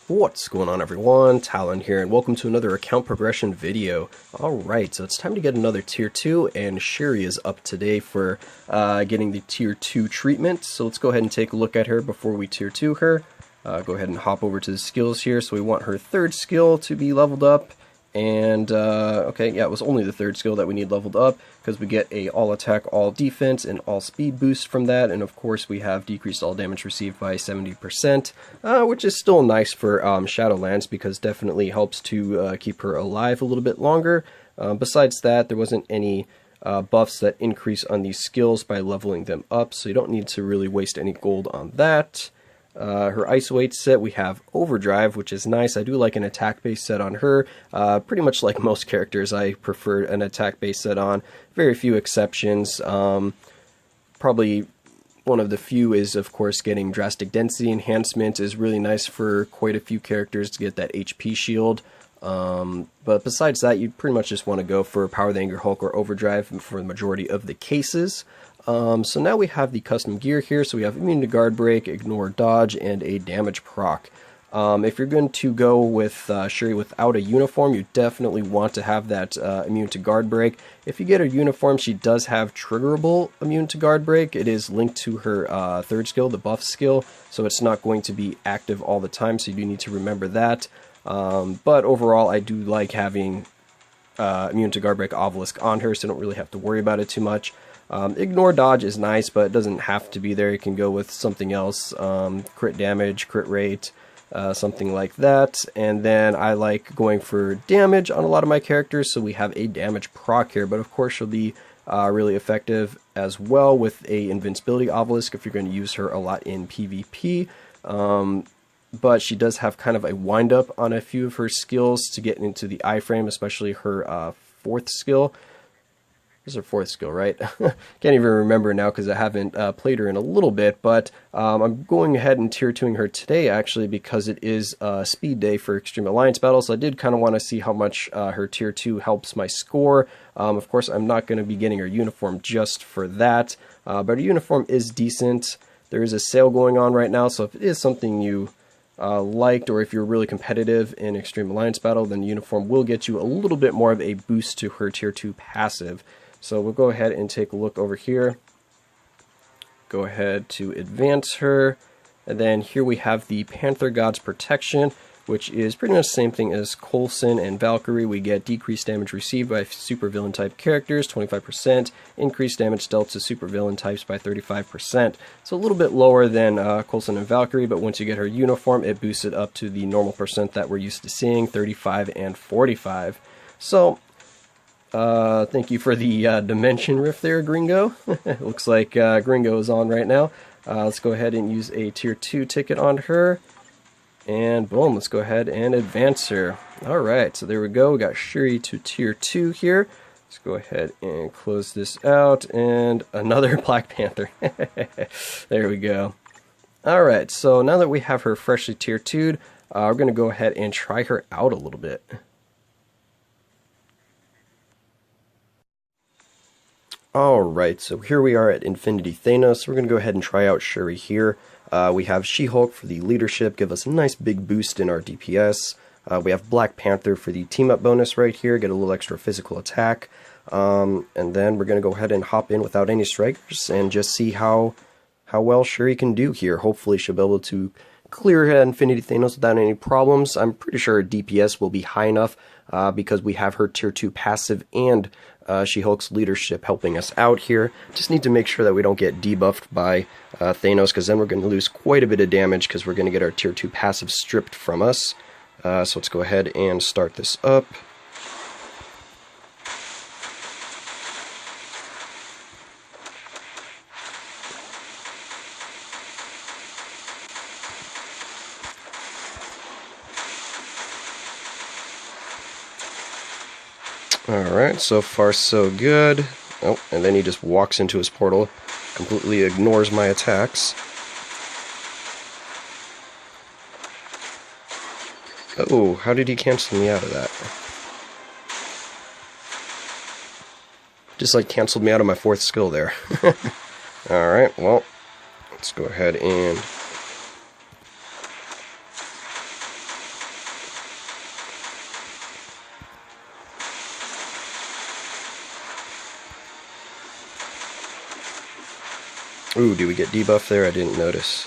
What's going on, everyone? Talen here, and welcome to another account progression video. Alright, so it's time to get another tier 2, and Shuri is up today for getting the tier 2 treatment. So let's go ahead and take a look at her before we tier 2 her. Go ahead and hop over to the skills here. So we want her third skill to be leveled up. And, okay, yeah, it was only the third skill that we need leveled up, because we get a all attack, all defense, and all speed boost from that, and of course we have decreased all damage received by 70%, which is still nice for Shadowlands, because definitely helps to keep her alive a little bit longer. Besides that, there wasn't any buffs that increase on these skills by leveling them up, so you don't need to really waste any gold on that. Her isolate set, we have overdrive, which is nice. I do like an attack based set on her. Pretty much like most characters, I prefer an attack based set on. Very few exceptions. Probably one of the few is, of course, getting drastic density enhancement is really nice for quite a few characters to get that HP shield. But besides that, you pretty much just want to go for Power the Anger Hulk or Overdrive for the majority of the cases. So now we have the custom gear here. So we have immune to guard break, ignore dodge, and a damage proc. If you're going to go with Shuri without a uniform, you definitely want to have that immune to guard break. If you get her uniform, she does have triggerable immune to guard break. It is linked to her third skill, the buff skill, so it's not going to be active all the time, so you do need to remember that. But overall, I do like having immune to guard break obelisk on her, so I don't really have to worry about it too much. Ignore dodge is nice, but it doesn't have to be there. You can go with something else, crit damage, crit rate, something like that. And then I like going for damage on a lot of my characters, so we have a damage proc here, but of course she'll be really effective as well with a invincibility obelisk if you're going to use her a lot in PvP. But she does have kind of a wind up on a few of her skills to get into the iframe, especially her fourth skill. This is her fourth skill, right? Can't even remember now because I haven't played her in a little bit, but I'm going ahead and tier 2ing her today, actually, because it is speed day for Extreme Alliance battles. So I did kind of want to see how much her tier 2 helps my score. Of course, I'm not going to be getting her uniform just for that, but her uniform is decent. There is a sale going on right now, so if it is something you liked, or if you're really competitive in Extreme Alliance battle, then the uniform will get you a little bit more of a boost to her tier 2 passive. So we'll go ahead and take a look over here. Go ahead to advance her. And then here we have the Panther God's Protection, which is pretty much the same thing as Coulson and Valkyrie. We get decreased damage received by supervillain type characters, 25%, increased damage dealt to supervillain types by 35%. So a little bit lower than Coulson and Valkyrie, but once you get her uniform, it boosts it up to the normal percent that we're used to seeing, 35 and 45. So thank you for the dimension rift there, Gringo. It looks like Gringo is on right now. Let's go ahead and use a tier 2 ticket on her. And boom, let's go ahead and advance her. Alright, so there we go. We got Shuri to tier 2 here. Let's go ahead and close this out. And another Black Panther. There we go. Alright, so now that we have her freshly tier 2'd, we're going to go ahead and try her out a little bit. Alright, so here we are at Infinity Thanos. We're going to go ahead and try out Shuri here. We have She-Hulk for the leadership, give us a nice big boost in our DPS. We have Black Panther for the team-up bonus right here, get a little extra physical attack. And then we're going to go ahead and hop in without any strikers and just see how well Shuri can do here. Hopefully she'll be able to clear Infinity Thanos without any problems. I'm pretty sure her DPS will be high enough because we have her tier 2 passive and She-Hulk's leadership helping us out here. Just need to make sure that we don't get debuffed by Thanos, because then we're going to lose quite a bit of damage because we're going to get our tier 2 passive stripped from us. So let's go ahead and start this up. Alright, so far so good. Oh, and then he just walks into his portal, completely ignores my attacks. Oh, how did he cancel me out of that? Just like canceled me out of my fourth skill there. Alright, well, let's go ahead and Ooh, do we get debuff there? I didn't notice.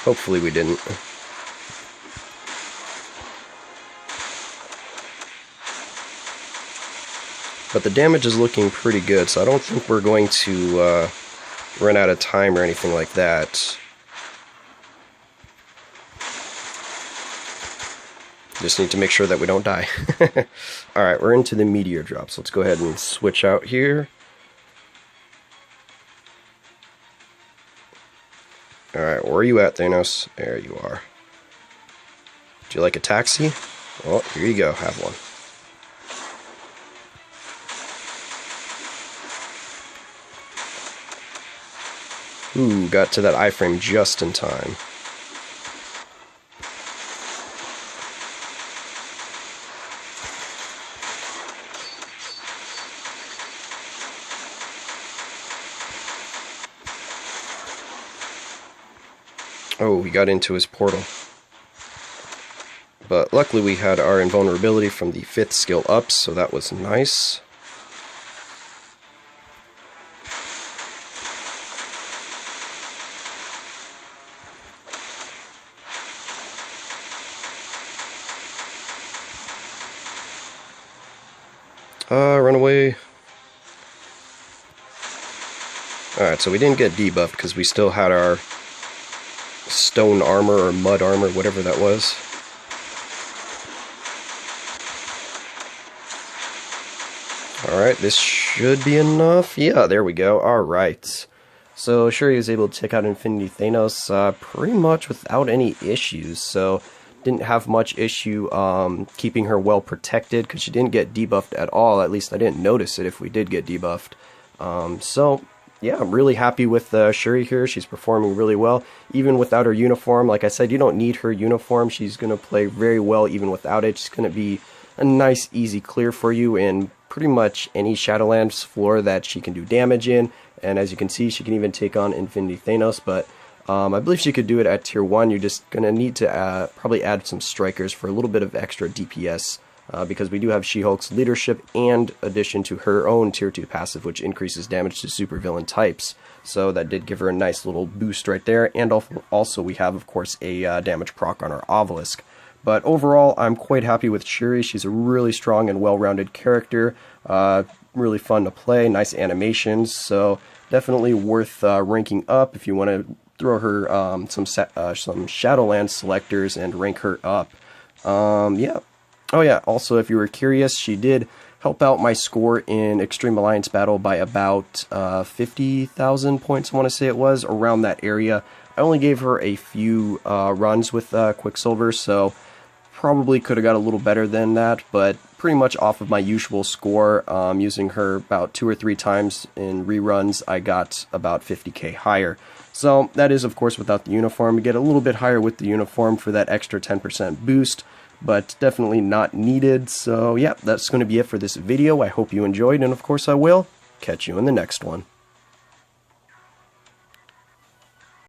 Hopefully we didn't. But the damage is looking pretty good, so I don't think we're going to run out of time or anything like that. Just need to make sure that we don't die. Alright, we're into the meteor drops. Let's go ahead and switch out here. Alright, where are you at, Thanos? There you are. Do you like a taxi? Well, here you go, have one. Ooh, got to that iframe just in time. Oh, he got into his portal. But luckily we had our invulnerability from the 5th skill up, so that was nice. Run away. Alright, so we didn't get debuffed because we still had our stone armor or mud armor, whatever that was. Alright, this should be enough. Yeah, there we go. Alright. So Shuri was able to take out Infinity Thanos pretty much without any issues. So didn't have much issue keeping her well protected because she didn't get debuffed at all. At least I didn't notice it if we did get debuffed. So yeah, I'm really happy with Shuri here. She's performing really well. Even without her uniform, like I said, you don't need her uniform. She's going to play very well even without it. She's going to be a nice, easy clear for you in pretty much any Shadowlands floor that she can do damage in. And as you can see, she can even take on Infinity Thanos, but I believe she could do it at tier 1. You're just going to need to probably add some strikers for a little bit of extra DPS. Because we do have She-Hulk's leadership and addition to her own tier 2 passive, which increases damage to supervillain types. So that did give her a nice little boost right there. And also we have, of course, a damage proc on our Obelisk. But overall, I'm quite happy with Shuri. She's a really strong and well-rounded character. Really fun to play, nice animations. So definitely worth ranking up if you want to throw her some Shadowlands selectors and rank her up. Yeah. Oh yeah, also if you were curious, she did help out my score in Extreme Alliance Battle by about 50,000 points, I want to say it was, around that area. I only gave her a few runs with Quicksilver, so probably could have got a little better than that, but pretty much off of my usual score, using her about 2 or 3 times in reruns, I got about 50k higher. So that is, of course, without the uniform. We get a little bit higher with the uniform for that extra 10% boost, but definitely not needed. So yeah, that's going to be it for this video. I hope you enjoyed, and of course I will catch you in the next one.